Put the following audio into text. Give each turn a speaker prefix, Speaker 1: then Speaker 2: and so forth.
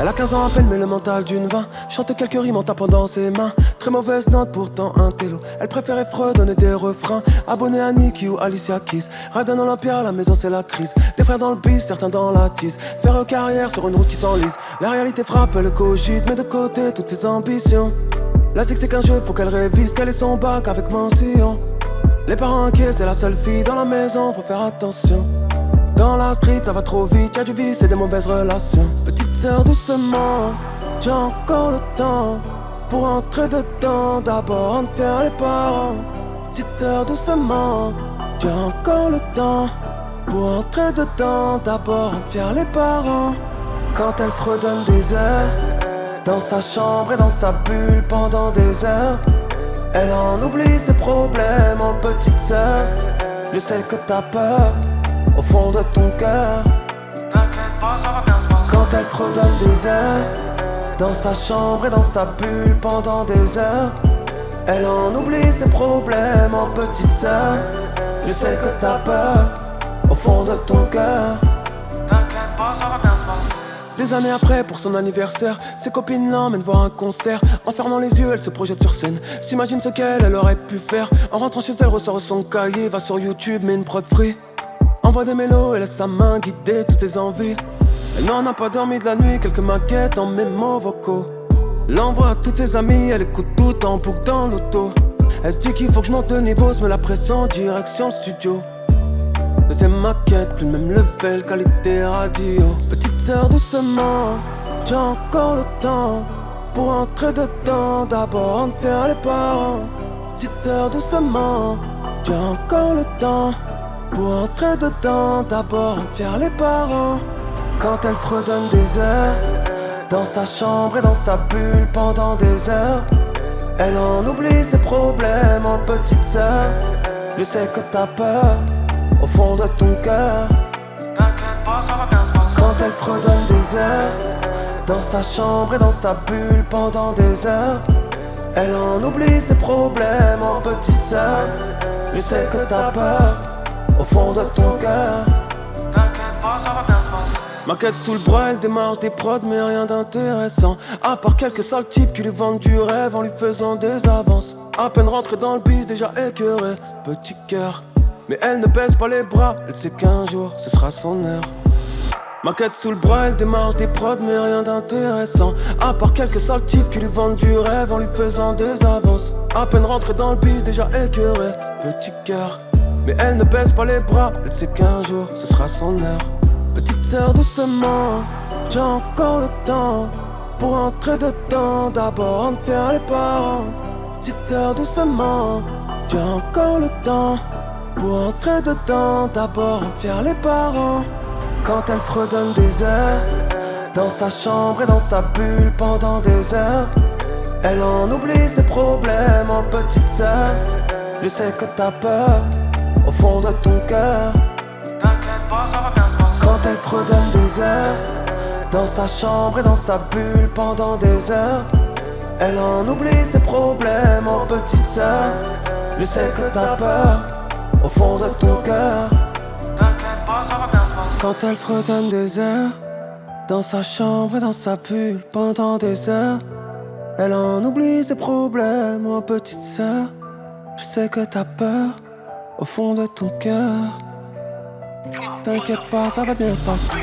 Speaker 1: Elle a 15 ans à peine mais le mental d'une 20. Chante quelques rimes en tapant dans ses mains. Très mauvaise note pourtant un télo. Elle préférait fredonner des refrains. Abonnée à Nicki ou Alicia Keys. Rêve d'un Olympia, à la maison c'est la crise. Des frères dans le bis, certains dans la tise. Faire carrière sur une route qui s'enlise. La réalité frappe, elle cogite, met de côté toutes ses ambitions. La zig c'est qu'un jeu, faut qu'elle révise, qu'elle ait son bac avec mention. Les parents inquiets, c'est la seule fille dans la maison, faut faire attention. Dans la street, ça va trop vite, y'a du vice et des mauvaises relations. Petite sœur, doucement, tu as encore le temps pour entrer dedans. D'abord, rendre fiers les parents. Petite sœur, doucement, tu as encore le temps pour entrer dedans. D'abord, rendre fiers les parents. Quand elle fredonne des heures dans sa chambre et dans sa bulle pendant des heures, elle en oublie ses problèmes en petite sœur. Je sais que t'as peur au fond de ton cœur. T'inquiète pas, ça va bien se passer. Quand elle fredonne des heures dans sa chambre et dans sa bulle pendant des heures, elle en oublie ses problèmes en petite sœur. Je sais que t'as peur au fond de ton cœur. T'inquiète pas, ça va bien se passer. Des années après, pour son anniversaire, ses copines l'emmènent voir un concert. En fermant les yeux, elle se projette sur scène. S'imagine ce qu'elle aurait pu faire. En rentrant chez elle, ressort son cahier. Va sur YouTube, met une prod free. Envoie des mélos et laisse sa main guider toutes ses envies. Elle n'en a pas dormi de la nuit, quelques maquettes en mémo vocaux. L'envoie à toutes ses amies, elle écoute tout en boucle dans l'auto. Elle se dit qu'il faut que je monte de niveau, se met la pression, direction studio. Deuxième maquette, plus le même level, qualité radio. Petite sœur, doucement, tu as encore le temps pour entrer dedans. D'abord, rendre fiers les parents. Petite sœur, doucement, tu as encore le temps pour entrer dedans. D'abord, rendre fiers les parents. Quand elle fredonne des heures dans sa chambre et dans sa bulle pendant des heures, elle en oublie ses problèmes en petite sœur. Je sais que t'as peur au fond de ton cœur. T'inquiète pas, ça va bien se passer. Quand elle fredonne des heures dans sa chambre et dans sa bulle pendant des heures, elle en oublie ses problèmes en petite sœur. Je sais que t'as peur au fond de ton cœur. T'inquiète pas, ça va bien se passer. Maquette sous le bras, elle démarche des prods mais rien d'intéressant. À part quelques sales types qui lui vendent du rêve en lui faisant des avances. À peine rentrée dans le bis, déjà écœurée, petit cœur. Mais elle ne baisse pas les bras, elle sait qu'un jour ce sera son heure. Maquette sous le bras, elle démarche des prods mais rien d'intéressant. À part quelques sales types qui lui vendent du rêve en lui faisant des avances. À peine rentrée dans le bis, déjà écœurée, petit cœur. Mais elle ne baisse pas les bras, elle sait qu'un jour ce sera son heure. Petite sœur, doucement, tu as encore le temps pour entrer dedans. D'abord, rendre fiers les parents. Petite sœur, doucement, tu as encore le temps pour entrer dedans. D'abord, rendre fiers les parents. Quand elle fredonne des heures dans sa chambre et dans sa bulle pendant des heures, elle en oublie ses problèmes en petite sœur. Je sais que t'as peur au fond de ton cœur. T'inquiète pas, ça va bien se passer. Quand elle fredonne des heures dans sa chambre et dans sa bulle pendant des heures, elle en oublie ses problèmes en petite sœur. Je sais que t'as peur au fond de ton cœur. T'inquiète pas, ça va bien se passer. Quand elle fredonne des heures dans sa chambre et dans sa bulle pendant des heures, elle en oublie ses problèmes en petite sœur. Je sais que t'as peur au fond de ton cœur. T'inquiète pas, ça va bien se passer.